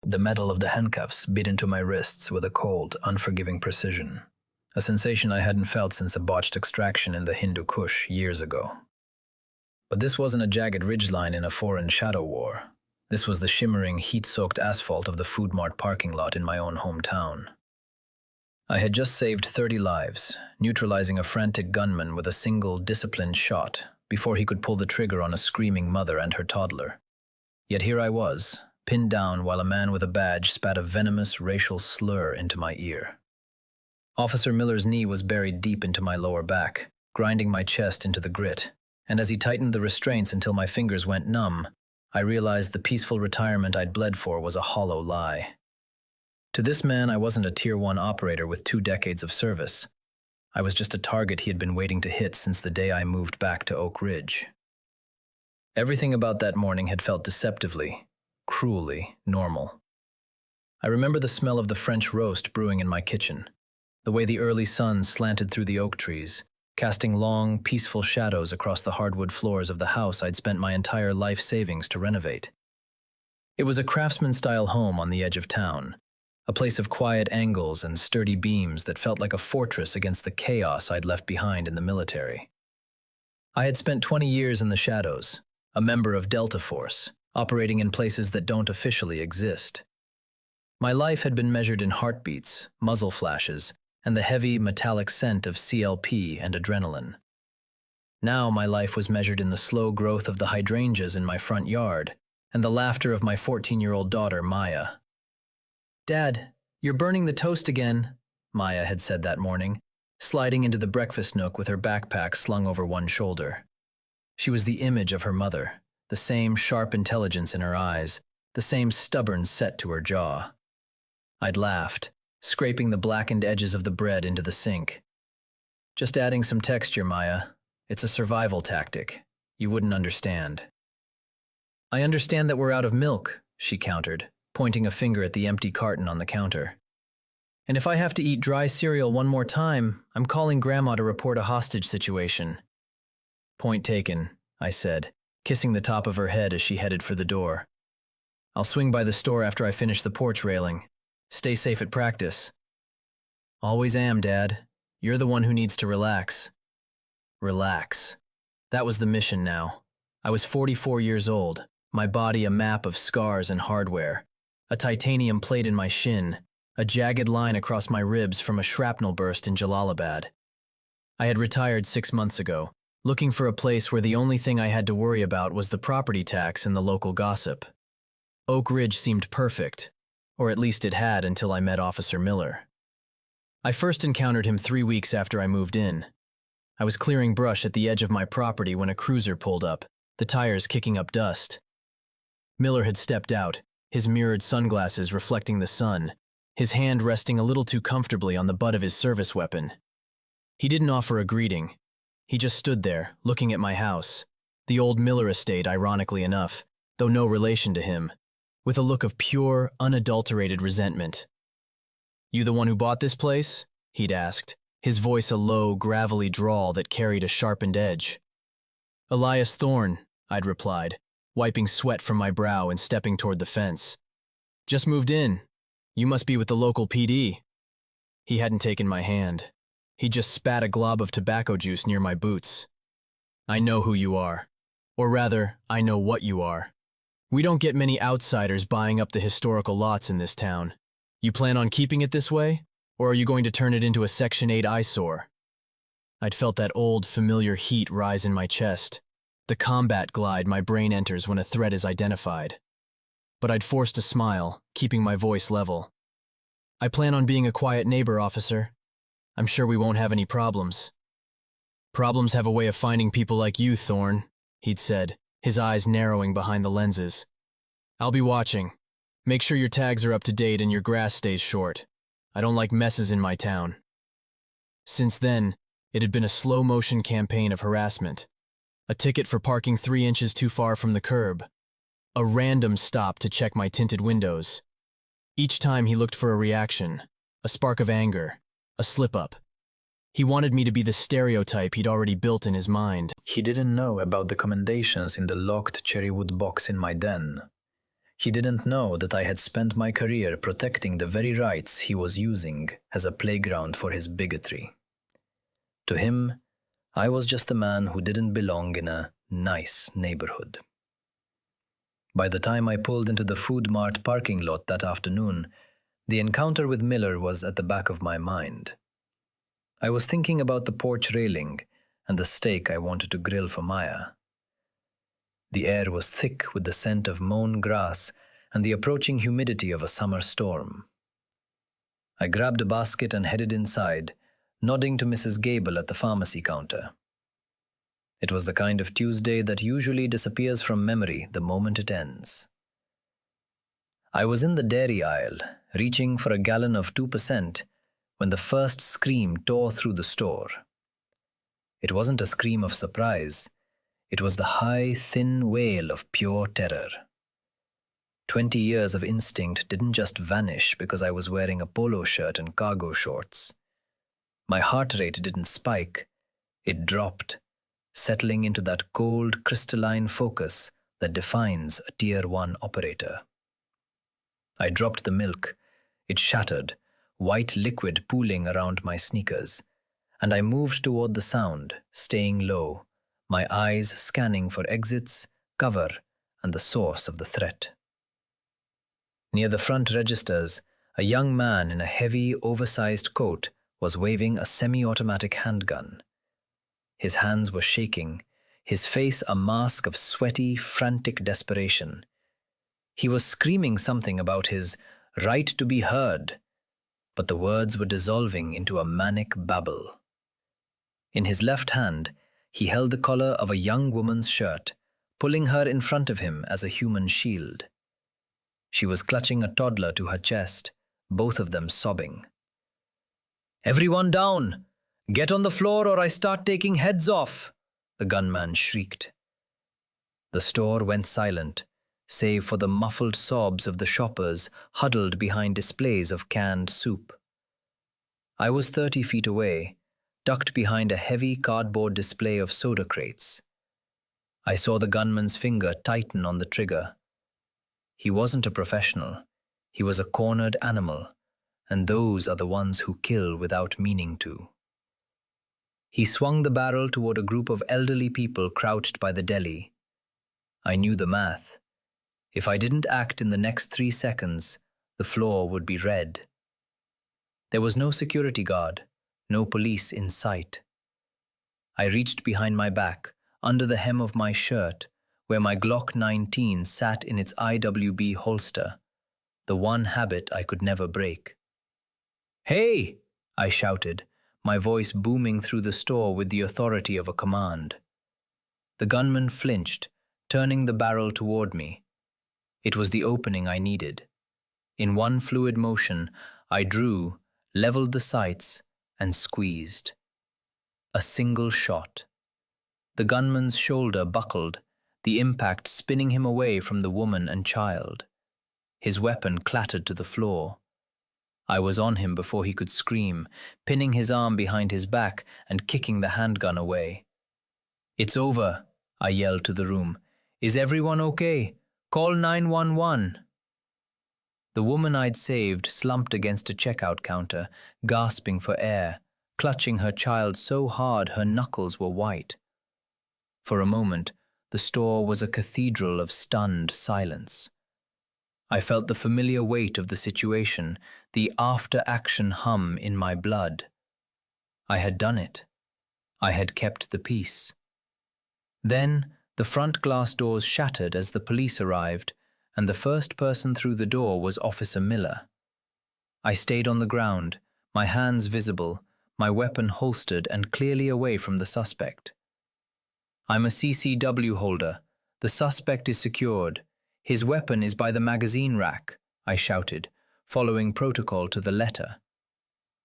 The metal of the handcuffs bit into my wrists with a cold, unforgiving precision, a sensation I hadn't felt since a botched extraction in the Hindu Kush years ago. But this wasn't a jagged ridgeline in a foreign shadow war. This was the shimmering, heat-soaked asphalt of the Food Mart parking lot in my own hometown. I had just saved 30 lives, neutralizing a frantic gunman with a single, disciplined shot before he could pull the trigger on a screaming mother and her toddler. Yet here I was, pinned down while a man with a badge spat a venomous racial slur into my ear. Officer Miller's knee was buried deep into my lower back, grinding my chest into the grit, and as he tightened the restraints until my fingers went numb, I realized the peaceful retirement I'd bled for was a hollow lie. To this man, I wasn't a Tier 1 operator with 2 decades of service. I was just a target he had been waiting to hit since the day I moved back to Oak Ridge. Everything about that morning had felt deceptively, cruelly normal. I remember the smell of the French roast brewing in my kitchen, the way the early sun slanted through the oak trees, casting long, peaceful shadows across the hardwood floors of the house I'd spent my entire life savings to renovate. It was a craftsman-style home on the edge of town, a place of quiet angles and sturdy beams that felt like a fortress against the chaos I'd left behind in the military. I had spent 20 years in the shadows, a member of Delta Force, operating in places that don't officially exist. My life had been measured in heartbeats, muzzle flashes, and the heavy, metallic scent of CLP and adrenaline. Now my life was measured in the slow growth of the hydrangeas in my front yard and the laughter of my 14-year-old daughter, Maya. "Dad, you're burning the toast again," Maya had said that morning, sliding into the breakfast nook with her backpack slung over one shoulder. She was the image of her mother, the same sharp intelligence in her eyes, the same stubborn set to her jaw. I'd laughed, scraping the blackened edges of the bread into the sink. "Just adding some texture, Maya. It's a survival tactic. You wouldn't understand." "I understand that we're out of milk," she countered, pointing a finger at the empty carton on the counter. "And if I have to eat dry cereal one more time, I'm calling Grandma to report a hostage situation." "Point taken," I said, kissing the top of her head as she headed for the door. "I'll swing by the store after I finish the porch railing. Stay safe at practice." "Always am, Dad. You're the one who needs to relax." Relax. That was the mission now. I was 44 years old, my body a map of scars and hardware, a titanium plate in my shin, a jagged line across my ribs from a shrapnel burst in Jalalabad. I had retired 6 months ago, looking for a place where the only thing I had to worry about was the property tax and the local gossip. Oak Ridge seemed perfect, or at least it had until I met Officer Miller. I first encountered him 3 weeks after I moved in. I was clearing brush at the edge of my property when a cruiser pulled up, the tires kicking up dust. Miller had stepped out, his mirrored sunglasses reflecting the sun, his hand resting a little too comfortably on the butt of his service weapon. He didn't offer a greeting. He just stood there, looking at my house, the old Miller estate, ironically enough, though no relation to him, with a look of pure, unadulterated resentment. "You the one who bought this place?" he'd asked, his voice a low, gravelly drawl that carried a sharpened edge. "Elias Thorne," I'd replied, wiping sweat from my brow and stepping toward the fence. "Just moved in. You must be with the local PD." He hadn't taken my hand. He just spat a glob of tobacco juice near my boots. "I know who you are. Or rather, I know what you are. We don't get many outsiders buying up the historical lots in this town. You plan on keeping it this way? Or are you going to turn it into a Section 8 eyesore?" I'd felt that old, familiar heat rise in my chest, the combat glide my brain enters when a threat is identified. But I'd forced a smile, keeping my voice level. "I plan on being a quiet neighbor, officer. I'm sure we won't have any problems." "Problems have a way of finding people like you, Thorne," he'd said, his eyes narrowing behind the lenses. "I'll be watching. Make sure your tags are up to date and your grass stays short. I don't like messes in my town." Since then, it had been a slow-motion campaign of harassment. A ticket for parking 3 inches too far from the curb. A random stop to check my tinted windows. Each time he looked for a reaction, a spark of anger, a slip-up. He wanted me to be the stereotype he'd already built in his mind. He didn't know about the commendations in the locked cherrywood box in my den. He didn't know that I had spent my career protecting the very rights he was using as a playground for his bigotry. To him, I was just a man who didn't belong in a nice neighborhood. By the time I pulled into the Food Mart parking lot that afternoon, the encounter with Miller was at the back of my mind. I was thinking about the porch railing and the steak I wanted to grill for Maya. The air was thick with the scent of mown grass and the approaching humidity of a summer storm. I grabbed a basket and headed inside, nodding to Mrs. Gable at the pharmacy counter. It was the kind of Tuesday that usually disappears from memory the moment it ends. I was in the dairy aisle, reaching for a gallon of 2%, when the first scream tore through the store. It wasn't a scream of surprise. It was the high, thin wail of pure terror. 20 years of instinct didn't just vanish because I was wearing a polo shirt and cargo shorts. My heart rate didn't spike. It dropped, settling into that cold, crystalline focus that defines a Tier 1 operator. I dropped the milk. It shattered, white liquid pooling around my sneakers, and I moved toward the sound, staying low, my eyes scanning for exits, cover, and the source of the threat. Near the front registers, a young man in a heavy, oversized coat was waving a semi-automatic handgun. His hands were shaking, his face a mask of sweaty, frantic desperation. He was screaming something about his right to be heard, but the words were dissolving into a manic babble. In his left hand, he held the collar of a young woman's shirt, pulling her in front of him as a human shield. She was clutching a toddler to her chest, both of them sobbing. "Everyone down! Get on the floor or I start taking heads off!" the gunman shrieked. The store went silent, save for the muffled sobs of the shoppers huddled behind displays of canned soup. I was 30 feet away, tucked behind a heavy cardboard display of soda crates. I saw the gunman's finger tighten on the trigger. He wasn't a professional. He was a cornered animal, and those are the ones who kill without meaning to. He swung the barrel toward a group of elderly people crouched by the deli. I knew the math. If I didn't act in the next 3 seconds, the floor would be red. There was no security guard, no police in sight. I reached behind my back, under the hem of my shirt, where my Glock 19 sat in its IWB holster, the one habit I could never break. "Hey!" I shouted, my voice booming through the store with the authority of a command. The gunman flinched, turning the barrel toward me. It was the opening I needed. In one fluid motion, I drew, leveled the sights, and squeezed. A single shot. The gunman's shoulder buckled, the impact spinning him away from the woman and child. His weapon clattered to the floor. I was on him before he could scream, pinning his arm behind his back and kicking the handgun away. "It's over," I yelled to the room. "Is everyone okay? Call 911. The woman I'd saved slumped against a checkout counter, gasping for air, clutching her child so hard her knuckles were white. For a moment, the store was a cathedral of stunned silence. I felt the familiar weight of the situation, the after-action hum in my blood. I had done it. I had kept the peace. Then, the front glass doors shattered as the police arrived, and the first person through the door was Officer Miller. I stayed on the ground, my hands visible, my weapon holstered and clearly away from the suspect. "I'm a CCW holder. The suspect is secured. His weapon is by the magazine rack," I shouted, following protocol to the letter.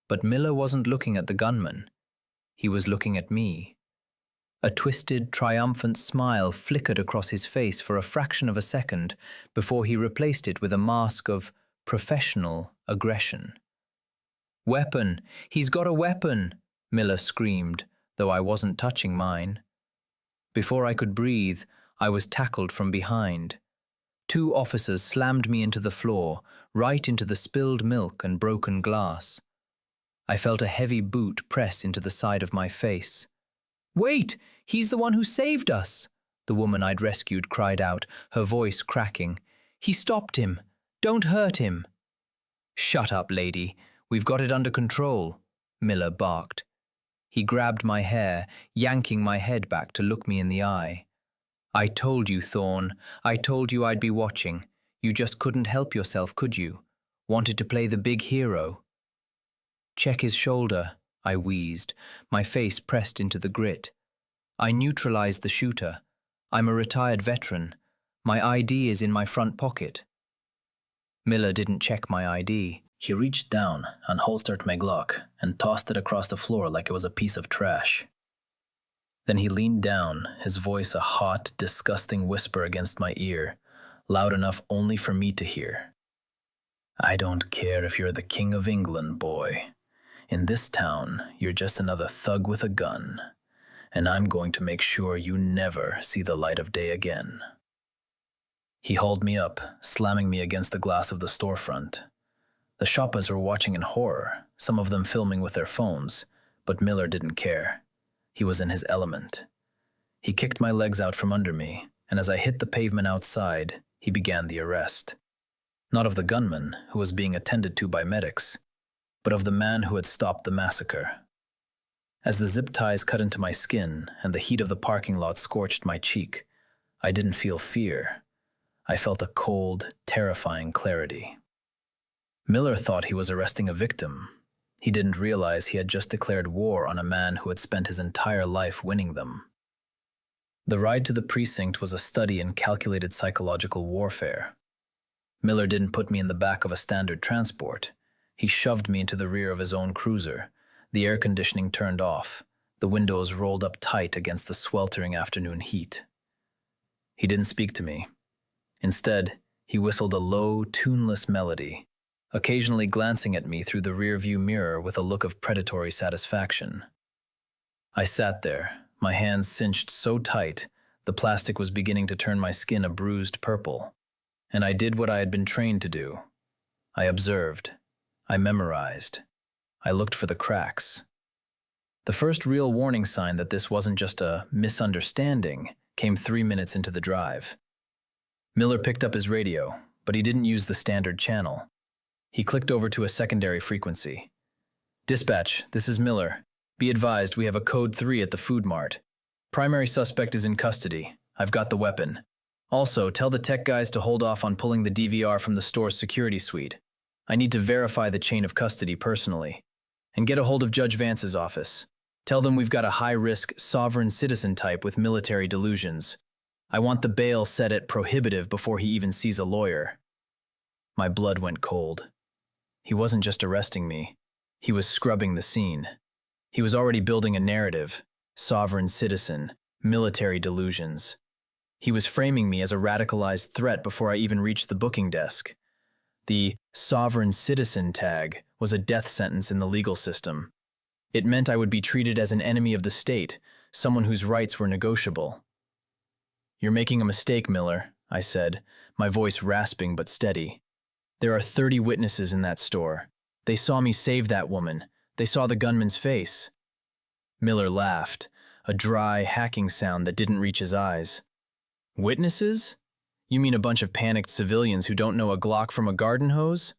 But Miller wasn't looking at the gunman. He was looking at me. A twisted, triumphant smile flickered across his face for a fraction of a second before he replaced it with a mask of professional aggression. "Weapon! He's got a weapon!" Miller screamed, though I wasn't touching mine. Before I could breathe, I was tackled from behind. 2 officers slammed me into the floor, right into the spilled milk and broken glass. I felt a heavy boot press into the side of my face. "Wait! He's the one who saved us!" The woman I'd rescued cried out, her voice cracking. "He stopped him! Don't hurt him!" "Shut up, lady. We've got it under control," Miller barked. He grabbed my hair, yanking my head back to look me in the eye. "I told you, Thorne. I told you I'd be watching. You just couldn't help yourself, could you? Wanted to play the big hero." "Check his shoulder," I wheezed, my face pressed into the grit. "I neutralized the shooter. I'm a retired veteran. My ID is in my front pocket." Miller didn't check my ID. He reached down, unholstered my Glock, and tossed it across the floor like it was a piece of trash. Then he leaned down, his voice a hot, disgusting whisper against my ear, loud enough only for me to hear. "I don't care if you're the King of England, boy. In this town, you're just another thug with a gun, and I'm going to make sure you never see the light of day again." He hauled me up, slamming me against the glass of the storefront. The shoppers were watching in horror, some of them filming with their phones, but Miller didn't care. He was in his element. He kicked my legs out from under me, and as I hit the pavement outside, he began the arrest. Not of the gunman, who was being attended to by medics, but of the man who had stopped the massacre. As the zip ties cut into my skin and the heat of the parking lot scorched my cheek, I didn't feel fear. I felt a cold, terrifying clarity. Miller thought he was arresting a victim. He didn't realize he had just declared war on a man who had spent his entire life winning them. The ride to the precinct was a study in calculated psychological warfare. Miller didn't put me in the back of a standard transport. He shoved me into the rear of his own cruiser, the air conditioning turned off, the windows rolled up tight against the sweltering afternoon heat. He didn't speak to me. Instead, he whistled a low, tuneless melody, occasionally glancing at me through the rearview mirror with a look of predatory satisfaction. I sat there, my hands cinched so tight, the plastic was beginning to turn my skin a bruised purple. And I did what I had been trained to do. I observed. I memorized. I looked for the cracks. The first real warning sign that this wasn't just a misunderstanding came 3 minutes into the drive. Miller picked up his radio, but he didn't use the standard channel. He clicked over to a secondary frequency. "Dispatch, this is Miller. Be advised we have a code 3 at the food mart. Primary suspect is in custody. I've got the weapon. Also, tell the tech guys to hold off on pulling the DVR from the store's security suite. I need to verify the chain of custody personally. And get a hold of Judge Vance's office. Tell them we've got a high-risk, sovereign citizen type with military delusions. I want the bail set at prohibitive before he even sees a lawyer." My blood went cold. He wasn't just arresting me. He was scrubbing the scene. He was already building a narrative. Sovereign citizen, military delusions. He was framing me as a radicalized threat before I even reached the booking desk. The sovereign citizen tag was a death sentence in the legal system. It meant I would be treated as an enemy of the state, someone whose rights were negotiable. "You're making a mistake, Miller," I said, my voice rasping but steady. "There are 30 witnesses in that store. They saw me save that woman. They saw the gunman's face." Miller laughed, a dry, hacking sound that didn't reach his eyes. "Witnesses? You mean a bunch of panicked civilians who don't know a Glock from a garden hose?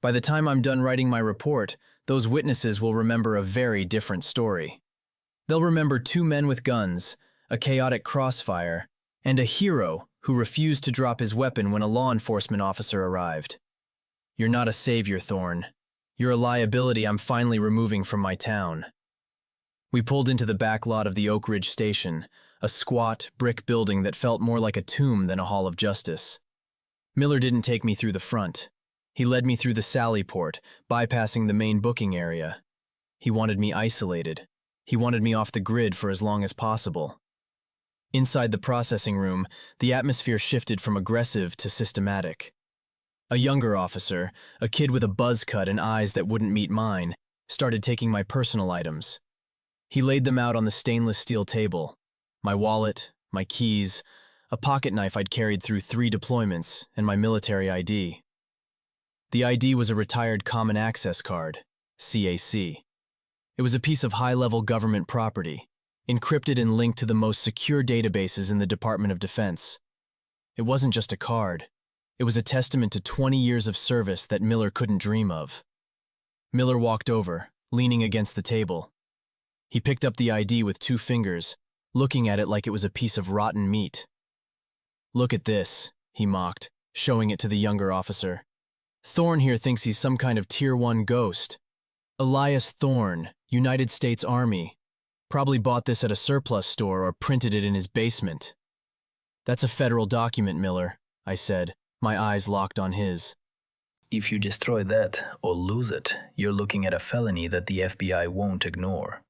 By the time I'm done writing my report, those witnesses will remember a very different story. They'll remember 2 men with guns, a chaotic crossfire, and a hero who refused to drop his weapon when a law enforcement officer arrived. You're not a savior, Thorne. You're a liability I'm finally removing from my town." We pulled into the back lot of the Oak Ridge station, a squat, brick building that felt more like a tomb than a hall of justice. Miller didn't take me through the front. He led me through the sally port, bypassing the main booking area. He wanted me isolated. He wanted me off the grid for as long as possible. Inside the processing room, the atmosphere shifted from aggressive to systematic. A younger officer, a kid with a buzz cut and eyes that wouldn't meet mine, started taking my personal items. He laid them out on the stainless steel table. My wallet, my keys, a pocket knife I'd carried through 3 deployments, and my military ID. The ID was a retired Common Access Card, CAC. It was a piece of high-level government property, encrypted and linked to the most secure databases in the Department of Defense. It wasn't just a card. It was a testament to 20 years of service that Miller couldn't dream of. Miller walked over, leaning against the table. He picked up the ID with 2 fingers, looking at it like it was a piece of rotten meat. "Look at this," he mocked, showing it to the younger officer. "Thorne here thinks he's some kind of Tier 1 ghost. Elias Thorne, United States Army. Probably bought this at a surplus store or printed it in his basement." "That's a federal document, Miller," I said, my eyes locked on his. If you destroy that or lose it, you're looking at a felony that the FBI won't ignore.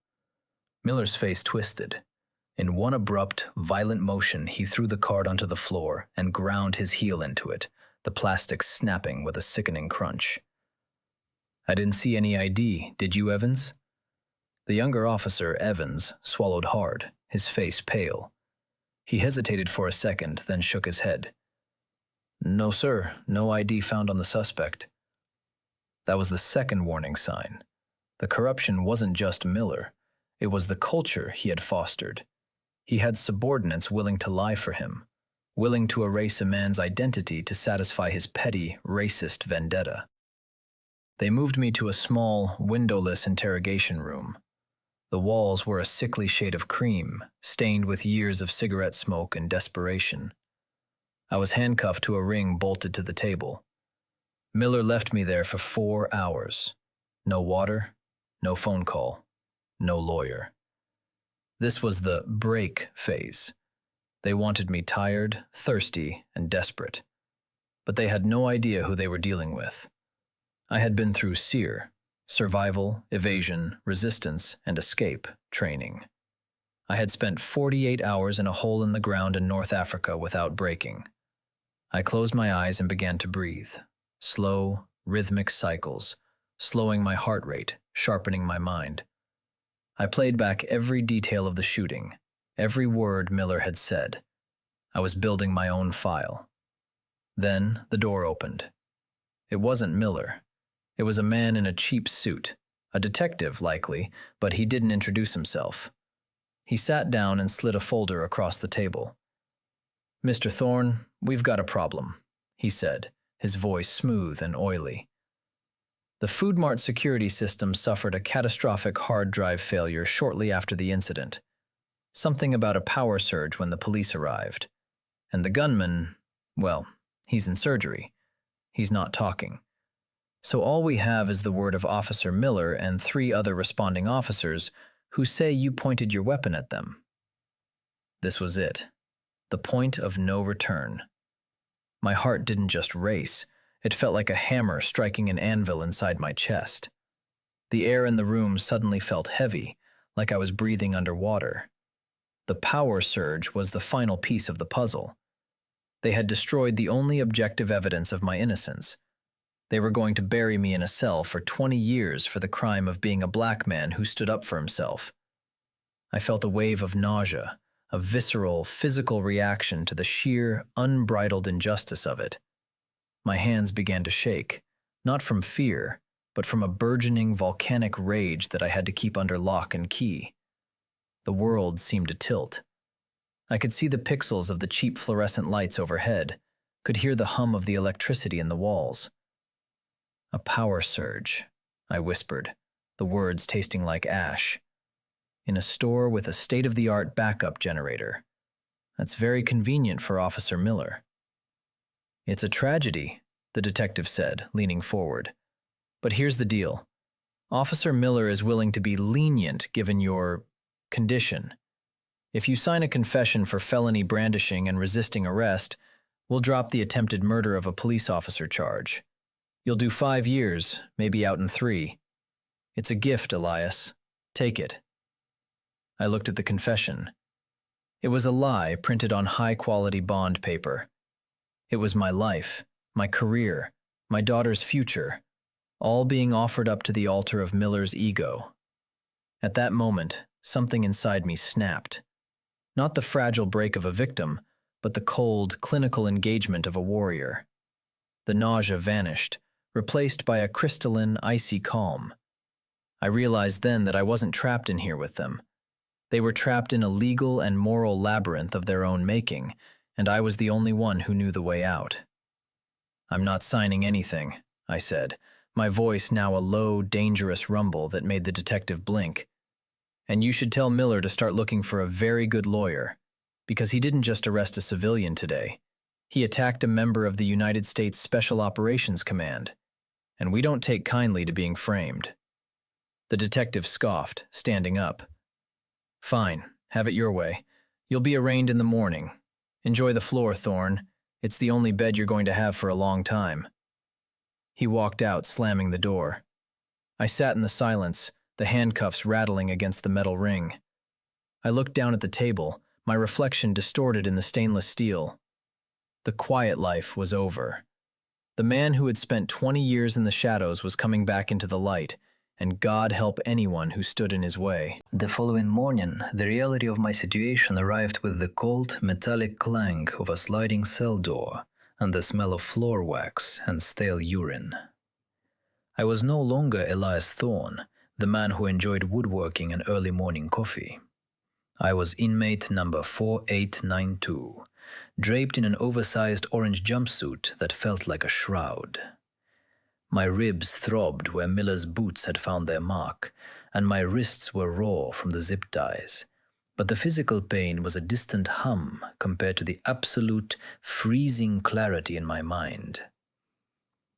Miller's face twisted. In one abrupt, violent motion, he threw the card onto the floor and ground his heel into it, the plastic snapping with a sickening crunch. "I didn't see any ID, did you, Evans?" The younger officer, Evans, swallowed hard, his face pale. He hesitated for a second, then shook his head. "No, sir, no ID found on the suspect." That was the second warning sign. The corruption wasn't just Miller. It was the culture he had fostered. He had subordinates willing to lie for him, willing to erase a man's identity to satisfy his petty, racist vendetta. They moved me to a small, windowless interrogation room. The walls were a sickly shade of cream, stained with years of cigarette smoke and desperation. I was handcuffed to a ring bolted to the table. Miller left me there for 4 hours. No water, no phone call, no lawyer. This was the break phase. They wanted me tired, thirsty, and desperate. But they had no idea who they were dealing with. I had been through SEER, survival, evasion, resistance, and escape training. I had spent 48 hours in a hole in the ground in North Africa without breaking. I closed my eyes and began to breathe. Slow, rhythmic cycles, slowing my heart rate, sharpening my mind. I played back every detail of the shooting, every word Miller had said. I was building my own file. Then the door opened. It wasn't Miller. It was a man in a cheap suit, a detective likely, but he didn't introduce himself. He sat down and slid a folder across the table. "Mr. Thorne, we've got a problem," he said, his voice smooth and oily. The Food Mart security system suffered a catastrophic hard drive failure shortly after the incident. Something about a power surge when the police arrived. And the gunman, well, he's in surgery. He's not talking. So all we have is the word of Officer Miller and 3 other responding officers who say you pointed your weapon at them. This was it. The point of no return. My heart didn't just race. It felt like a hammer striking an anvil inside my chest. The air in the room suddenly felt heavy, like I was breathing underwater. The power surge was the final piece of the puzzle. They had destroyed the only objective evidence of my innocence. They were going to bury me in a cell for 20 years for the crime of being a black man who stood up for himself. I felt a wave of nausea, a visceral, physical reaction to the sheer, unbridled injustice of it. My hands began to shake, not from fear, but from a burgeoning volcanic rage that I had to keep under lock and key. The world seemed to tilt. I could see the pixels of the cheap fluorescent lights overhead, could hear the hum of the electricity in the walls. "A power surge," I whispered, the words tasting like ash. "In a store with a state-of-the-art backup generator. That's very convenient for Officer Miller." "It's a tragedy," the detective said, leaning forward. "But here's the deal. Officer Miller is willing to be lenient given your condition. If you sign a confession for felony brandishing and resisting arrest, we'll drop the attempted murder of a police officer charge. You'll do 5 years, maybe out in 3. It's a gift, Elias. Take it." I looked at the confession. It was a lie printed on high-quality bond paper. It was my life, my career, my daughter's future, all being offered up to the altar of Miller's ego. At that moment, something inside me snapped. Not the fragile break of a victim, but the cold, clinical engagement of a warrior. The nausea vanished, replaced by a crystalline, icy calm. I realized then that I wasn't trapped in here with them. They were trapped in a legal and moral labyrinth of their own making, and I was the only one who knew the way out. "I'm not signing anything," I said, my voice now a low, dangerous rumble that made the detective blink. "And you should tell Miller to start looking for a very good lawyer, because he didn't just arrest a civilian today. He attacked a member of the United States Special Operations Command, and we don't take kindly to being framed." The detective scoffed, standing up. "Fine, have it your way. You'll be arraigned in the morning. Enjoy the floor, Thorne. It's the only bed you're going to have for a long time." He walked out, slamming the door. I sat in the silence, the handcuffs rattling against the metal ring. I looked down at the table, my reflection distorted in the stainless steel. The quiet life was over. The man who had spent 20 years in the shadows was coming back into the light, and God help anyone who stood in his way. The following morning, the reality of my situation arrived with the cold, metallic clang of a sliding cell door and the smell of floor wax and stale urine. I was no longer Elias Thorne, the man who enjoyed woodworking and early morning coffee. I was inmate number 4892, draped in an oversized orange jumpsuit that felt like a shroud. My ribs throbbed where Miller's boots had found their mark, and my wrists were raw from the zip ties. But the physical pain was a distant hum compared to the absolute, freezing clarity in my mind.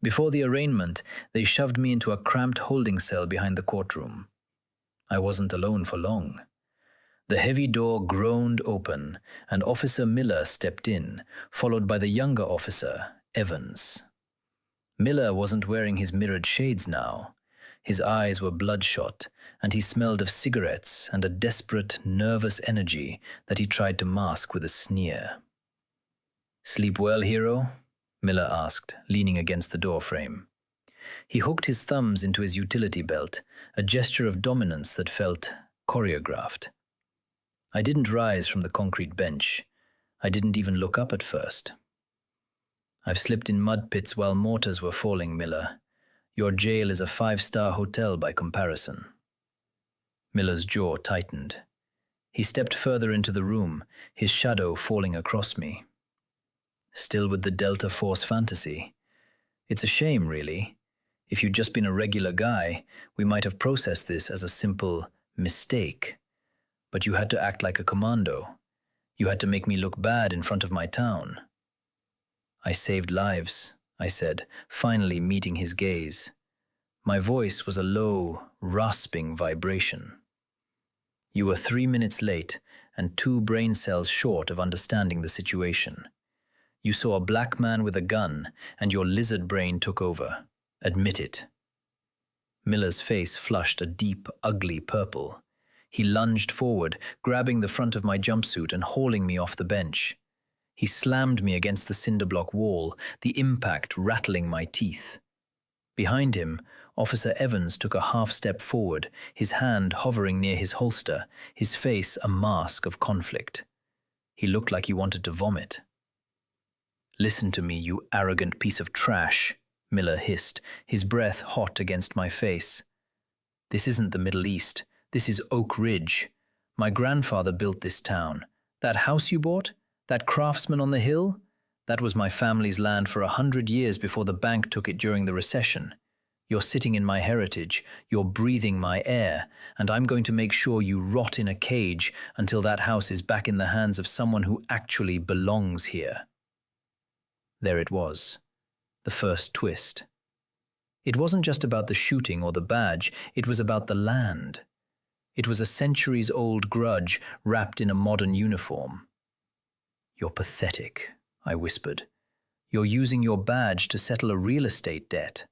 Before the arraignment, they shoved me into a cramped holding cell behind the courtroom. I wasn't alone for long. The heavy door groaned open, and Officer Miller stepped in, followed by the younger officer, Evans. Miller wasn't wearing his mirrored shades now. His eyes were bloodshot, and he smelled of cigarettes and a desperate, nervous energy that he tried to mask with a sneer. "Sleep well, hero?" Miller asked, leaning against the doorframe. He hooked his thumbs into his utility belt, a gesture of dominance that felt choreographed. I didn't rise from the concrete bench. I didn't even look up at first. "I've slipped in mud pits while mortars were falling, Miller. Your jail is a 5-star hotel by comparison." Miller's jaw tightened. He stepped further into the room, his shadow falling across me. "Still with the Delta Force fantasy? It's a shame, really. If you'd just been a regular guy, we might have processed this as a simple mistake. But you had to act like a commando. You had to make me look bad in front of my town." "I saved lives," I said, finally meeting his gaze. My voice was a low, rasping vibration. "You were 3 minutes late and 2 brain cells short of understanding the situation. You saw a black man with a gun and your lizard brain took over. Admit it." Miller's face flushed a deep, ugly purple. He lunged forward, grabbing the front of my jumpsuit and hauling me off the bench. He slammed me against the cinder block wall, the impact rattling my teeth. Behind him, Officer Evans took a half-step forward, his hand hovering near his holster, his face a mask of conflict. He looked like he wanted to vomit. "Listen to me, you arrogant piece of trash," Miller hissed, his breath hot against my face. "This isn't the Middle East. This is Oak Ridge. My grandfather built this town. That house you bought? That craftsman on the hill? That was my family's land for 100 years before the bank took it during the recession. You're sitting in my heritage, you're breathing my air, and I'm going to make sure you rot in a cage until that house is back in the hands of someone who actually belongs here." There it was, the first twist. It wasn't just about the shooting or the badge, it was about the land. It was a centuries-old grudge wrapped in a modern uniform. "You're pathetic," I whispered. "You're using your badge to settle a real estate debt."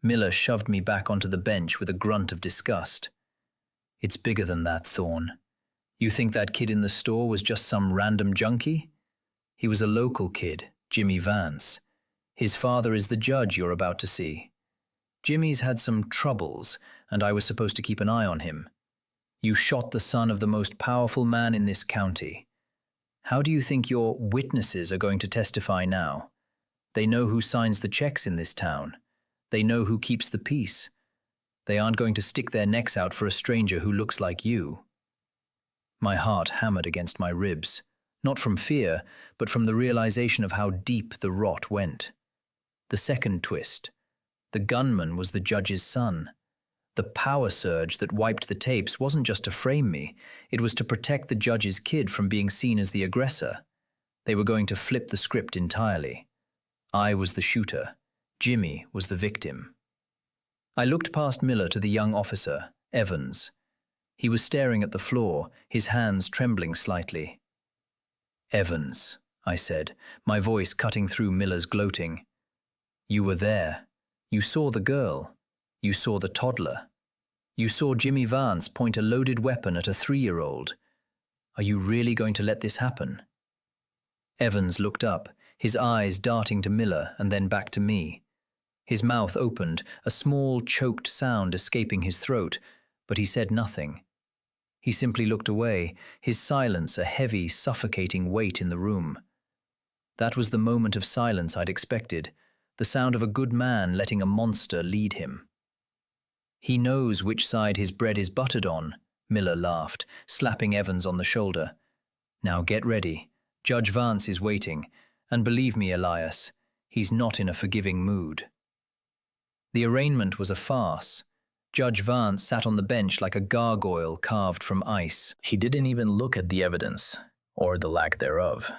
Miller shoved me back onto the bench with a grunt of disgust. "It's bigger than that, Thorne. You think that kid in the store was just some random junkie? He was a local kid, Jimmy Vance. His father is the judge you're about to see. Jimmy's had some troubles, and I was supposed to keep an eye on him. You shot the son of the most powerful man in this county. How do you think your witnesses are going to testify now? They know who signs the checks in this town. They know who keeps the peace. They aren't going to stick their necks out for a stranger who looks like you. My heart hammered against my ribs, not from fear, but from the realization of how deep the rot went. The second twist. The gunman was the judge's son. The power surge that wiped the tapes wasn't just to frame me, it was to protect the judge's kid from being seen as the aggressor. They were going to flip the script entirely. I was the shooter. Jimmy was the victim. I looked past Miller to the young officer, Evans. He was staring at the floor, his hands trembling slightly. "Evans," I said, my voice cutting through Miller's gloating. "You were there. You saw the girl. You saw the toddler. You saw Jimmy Vance point a loaded weapon at a 3-year-old. Are you really going to let this happen?" Evans looked up, his eyes darting to Miller and then back to me. His mouth opened, a small, choked sound escaping his throat, but he said nothing. He simply looked away, his silence a heavy, suffocating weight in the room. That was the moment of silence I'd expected, the sound of a good man letting a monster lead him. "He knows which side his bread is buttered on," Miller laughed, slapping Evans on the shoulder. "Now get ready. Judge Vance is waiting, and believe me, Elias, he's not in a forgiving mood." The arraignment was a farce. Judge Vance sat on the bench like a gargoyle carved from ice. He didn't even look at the evidence, or the lack thereof.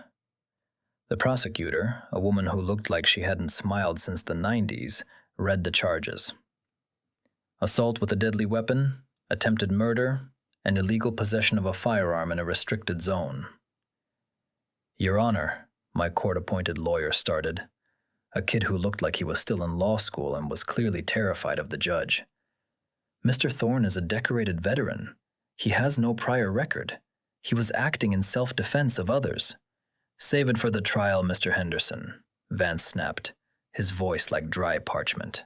The prosecutor, a woman who looked like she hadn't smiled since the 90s, read the charges. Assault with a deadly weapon, attempted murder, and illegal possession of a firearm in a restricted zone. "Your Honor," my court-appointed lawyer started, a kid who looked like he was still in law school and was clearly terrified of the judge. "Mr. Thorne is a decorated veteran. He has no prior record. He was acting in self-defense of others." "Save it for the trial, Mr. Henderson," Vance snapped, his voice like dry parchment.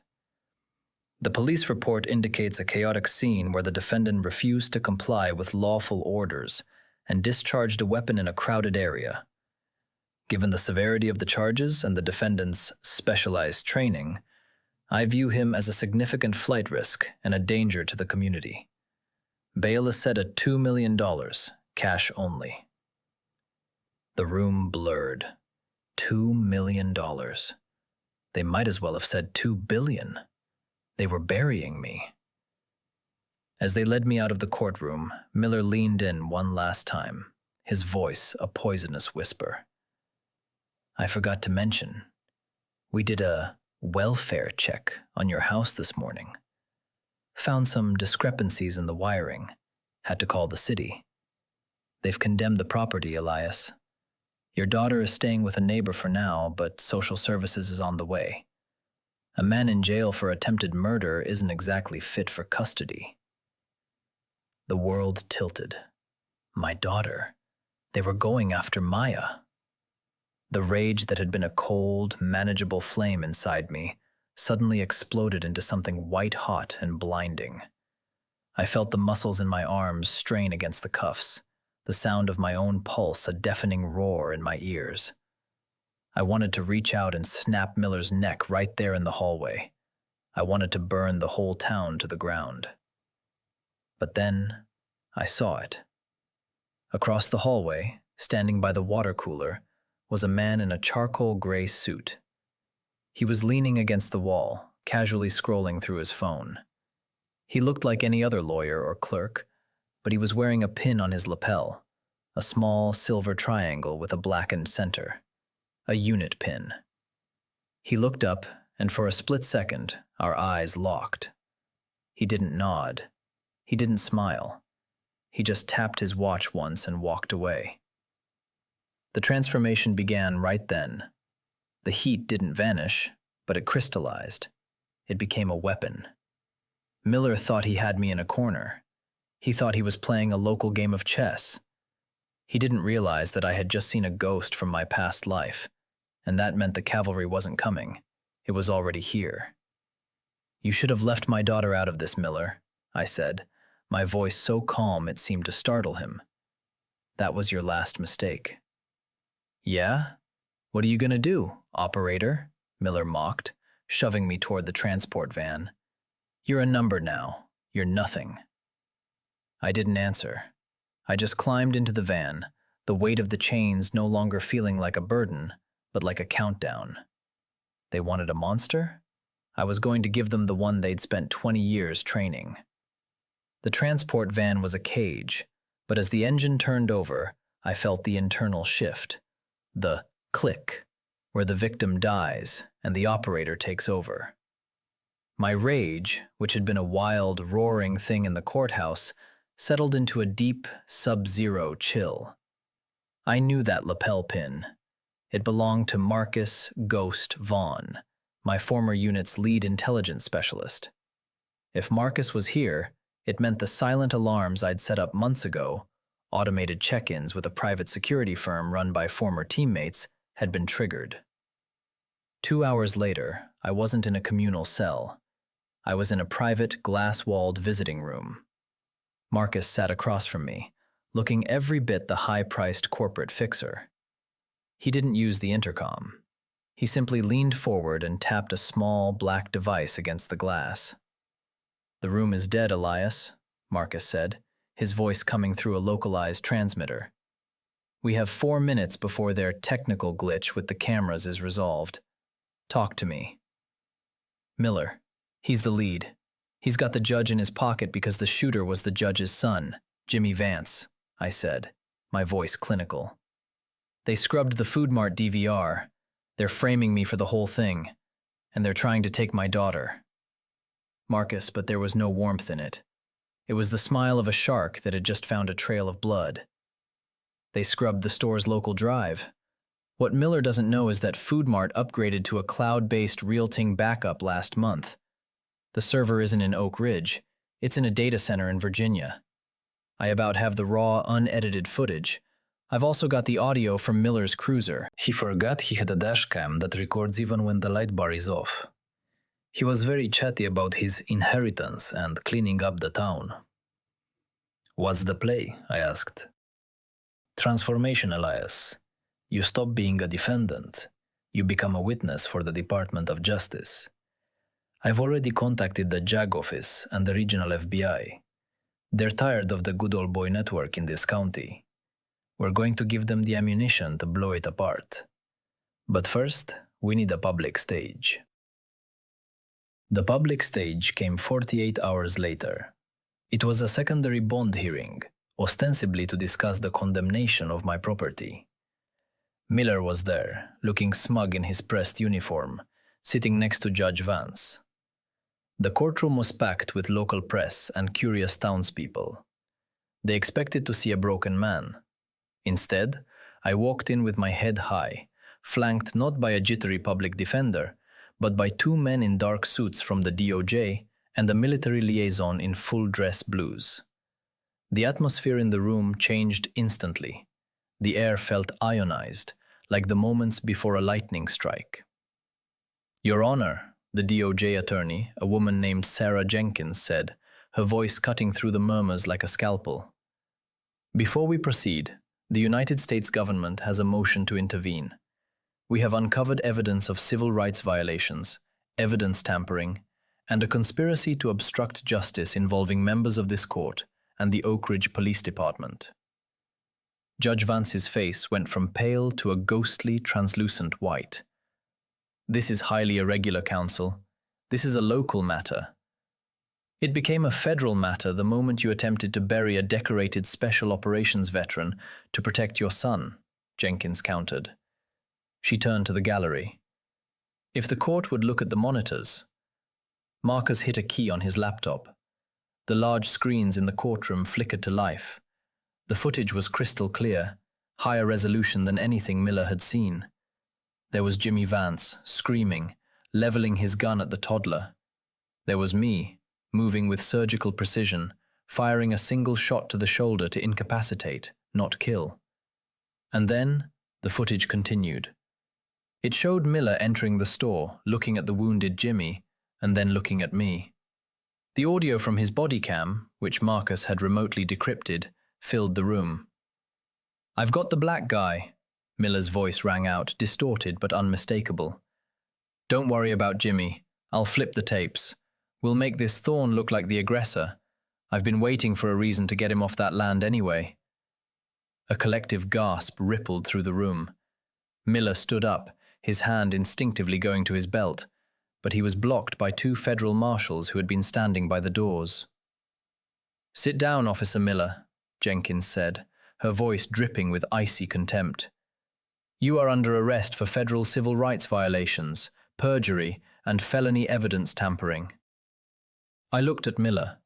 "The police report indicates a chaotic scene where the defendant refused to comply with lawful orders and discharged a weapon in a crowded area. Given the severity of the charges and the defendant's specialized training, I view him as a significant flight risk and a danger to the community. Bail is set at $2 million, cash only." The room blurred. $2 million. They might as well have said $2 billion. They were burying me. As they led me out of the courtroom, Miller leaned in one last time, his voice a poisonous whisper. "I forgot to mention, we did a welfare check on your house this morning. Found some discrepancies in the wiring. Had to call the city. They've condemned the property, Elias. Your daughter is staying with a neighbor for now, but social services is on the way. A man in jail for attempted murder isn't exactly fit for custody." The world tilted. My daughter. They were going after Maya. The rage that had been a cold, manageable flame inside me suddenly exploded into something white-hot and blinding. I felt the muscles in my arms strain against the cuffs, the sound of my own pulse a deafening roar in my ears. I wanted to reach out and snap Miller's neck right there in the hallway. I wanted to burn the whole town to the ground. But then I saw it. Across the hallway, standing by the water cooler, was a man in a charcoal gray suit. He was leaning against the wall, casually scrolling through his phone. He looked like any other lawyer or clerk, but he was wearing a pin on his lapel, a small silver triangle with a blackened center, a unit pin. He looked up, and for a split second, our eyes locked. He didn't nod. He didn't smile. He just tapped his watch once and walked away. The transformation began right then. The heat didn't vanish, but it crystallized. It became a weapon. Miller thought he had me in a corner. He thought he was playing a local game of chess. He didn't realize that I had just seen a ghost from my past life, and that meant the cavalry wasn't coming. It was already here. "You should have left my daughter out of this, Miller," I said, my voice so calm it seemed to startle him. "That was your last mistake." Yeah? What are you gonna do, operator? Miller mocked, shoving me toward the transport van. You're a number now. You're nothing. I didn't answer. I just climbed into the van, the weight of the chains no longer feeling like a burden, but like a countdown. They wanted a monster? I was going to give them the one they'd spent 20 years training. The transport van was a cage, but as the engine turned over, I felt the internal shift. The click, where the victim dies and the operator takes over. My rage, which had been a wild, roaring thing in the courthouse, settled into a deep, sub-zero chill. I knew that lapel pin. It belonged to Marcus Ghost Vaughn, my former unit's lead intelligence specialist. If Marcus was here, it meant the silent alarms I'd set up months ago, automated check-ins with a private security firm run by former teammates, had been triggered. 2 hours later, I wasn't in a communal cell. I was in a private, glass-walled visiting room. Marcus sat across from me, looking every bit the high-priced corporate fixer. He didn't use the intercom. He simply leaned forward and tapped a small, black device against the glass. "The room is dead, Elias," Marcus said, his voice coming through a localized transmitter. "We have 4 minutes before their technical glitch with the cameras is resolved. Talk to me." "Miller. He's the lead. He's got the judge in his pocket because the shooter was the judge's son, Jimmy Vance," I said, my voice clinical. "They scrubbed the Food Mart DVR. They're framing me for the whole thing, and they're trying to take my daughter." Marcus, but there was no warmth in it. It was the smile of a shark that had just found a trail of blood. "They scrubbed the store's local drive. What Miller doesn't know is that Food Mart upgraded to a cloud-based real-time backup last month. The server isn't in Oak Ridge. It's in a data center in Virginia. I about have the raw, unedited footage. I've also got the audio from Miller's cruiser." He forgot he had a dashcam that records even when the light bar is off. He was very chatty about his inheritance and cleaning up the town. "What's the play?" I asked. "Transformation, Elias. You stop being a defendant. You become a witness for the Department of Justice. I've already contacted the JAG office and the regional FBI. They're tired of the good old boy network in this county. We're going to give them the ammunition to blow it apart. But first, we need a public stage." The public stage came 48 hours later. It was a secondary bond hearing, ostensibly to discuss the condemnation of my property. Miller was there, looking smug in his pressed uniform, sitting next to Judge Vance. The courtroom was packed with local press and curious townspeople. They expected to see a broken man. Instead, I walked in with my head high, flanked not by a jittery public defender, but by 2 men in dark suits from the DOJ and a military liaison in full-dress blues. The atmosphere in the room changed instantly. The air felt ionized, like the moments before a lightning strike. "Your Honor," the DOJ attorney, a woman named Sarah Jenkins, said, her voice cutting through the murmurs like a scalpel. "Before we proceed, the United States government has a motion to intervene. We have uncovered evidence of civil rights violations, evidence tampering, and a conspiracy to obstruct justice involving members of this court and the Oak Ridge Police Department." Judge Vance's face went from pale to a ghostly, translucent white. "This is highly irregular, counsel. This is a local matter. It became a federal matter the moment you attempted to bury a decorated special operations veteran to protect your son," Jenkins countered. She turned to the gallery. "If the court would look at the monitors." Marcus hit a key on his laptop. The large screens in the courtroom flickered to life. The footage was crystal clear, higher resolution than anything Miller had seen. There was Jimmy Vance, screaming, leveling his gun at the toddler. There was me, moving with surgical precision, firing a single shot to the shoulder to incapacitate, not kill. And then, the footage continued. It showed Miller entering the store, looking at the wounded Jimmy, and then looking at me. The audio from his body cam, which Marcus had remotely decrypted, filled the room. "I've got the black guy," Miller's voice rang out, distorted but unmistakable. Don't worry about Jimmy. I'll flip the tapes. We'll make this Thorn look like the aggressor. I've been waiting for a reason to get him off that land anyway. A collective gasp rippled through the room. Miller stood up, his hand instinctively going to his belt, but he was blocked by two federal marshals who had been standing by the doors. Sit down, Officer Miller, Jenkins said, her voice dripping with icy contempt. You are under arrest for federal civil rights violations, perjury, and felony evidence tampering. I looked at Miller.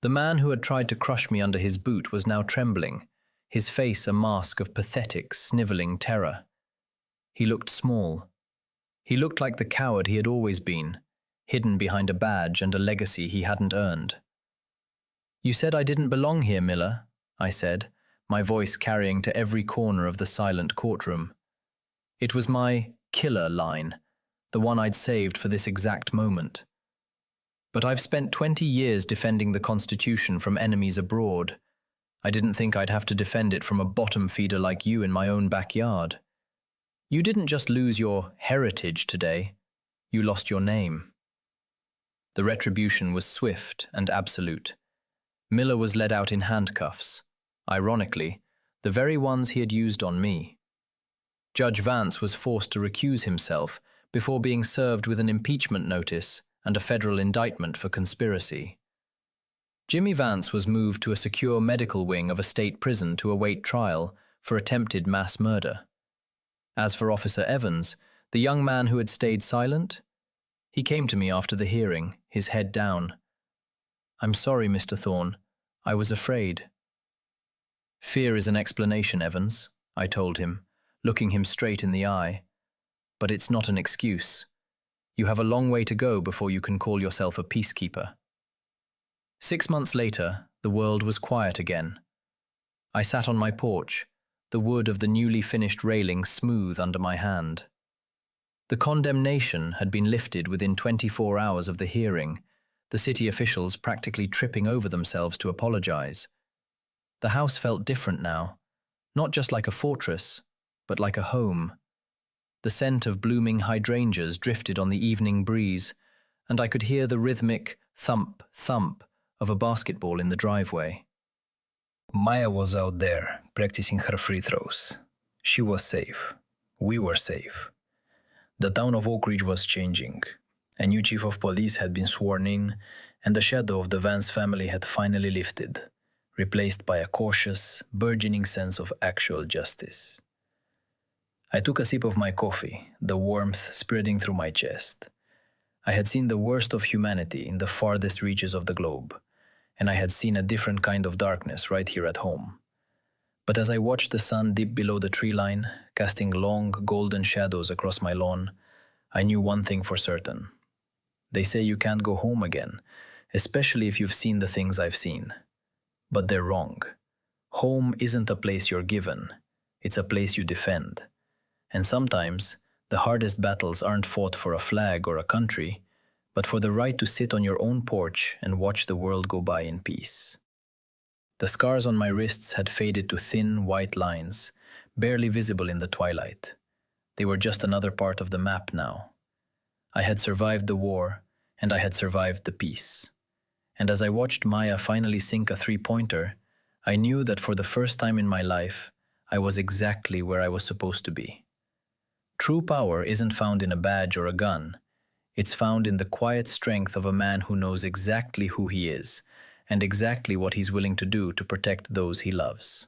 The man who had tried to crush me under his boot was now trembling, his face a mask of pathetic, sniveling terror. He looked small. He looked like the coward he had always been, hidden behind a badge and a legacy he hadn't earned. You said I didn't belong here, Miller, I said, my voice carrying to every corner of the silent courtroom. It was my killer line, the one I'd saved for this exact moment. But I've spent 20 years defending the Constitution from enemies abroad. I didn't think I'd have to defend it from a bottom feeder like you in my own backyard. You didn't just lose your heritage today, you lost your name. The retribution was swift and absolute. Miller was led out in handcuffs, ironically, the very ones he had used on me. Judge Vance was forced to recuse himself before being served with an impeachment notice and a federal indictment for conspiracy. Jimmy Vance was moved to a secure medical wing of a state prison to await trial for attempted mass murder. As for Officer Evans, the young man who had stayed silent, he came to me after the hearing, his head down. I'm sorry, Mr. Thorne. I was afraid. Fear is an explanation, Evans, I told him, looking him straight in the eye. But it's not an excuse. You have a long way to go before you can call yourself a peacekeeper. 6 months later, the world was quiet again. I sat on my porch, the wood of the newly finished railing smooth under my hand. The condemnation had been lifted within 24 hours of the hearing, the city officials practically tripping over themselves to apologize. The house felt different now, not just like a fortress, but like a home. The scent of blooming hydrangeas drifted on the evening breeze, and I could hear the rhythmic thump, thump of a basketball in the driveway. Maya was out there, practicing her free throws. She was safe. We were safe. The town of Oak Ridge was changing. A new chief of police had been sworn in, and the shadow of the Vance family had finally lifted, replaced by a cautious, burgeoning sense of actual justice. I took a sip of my coffee, the warmth spreading through my chest. I had seen the worst of humanity in the farthest reaches of the globe, and I had seen a different kind of darkness right here at home. But as I watched the sun dip below the tree line, casting long, golden shadows across my lawn, I knew one thing for certain. They say you can't go home again, especially if you've seen the things I've seen. But they're wrong. Home isn't a place you're given. It's a place you defend. And sometimes, the hardest battles aren't fought for a flag or a country, but for the right to sit on your own porch and watch the world go by in peace. The scars on my wrists had faded to thin, white lines, barely visible in the twilight. They were just another part of the map now. I had survived the war, and I had survived the peace. And as I watched Maya finally sink a three-pointer, I knew that for the first time in my life, I was exactly where I was supposed to be. True power isn't found in a badge or a gun. It's found in the quiet strength of a man who knows exactly who he is and exactly what he's willing to do to protect those he loves.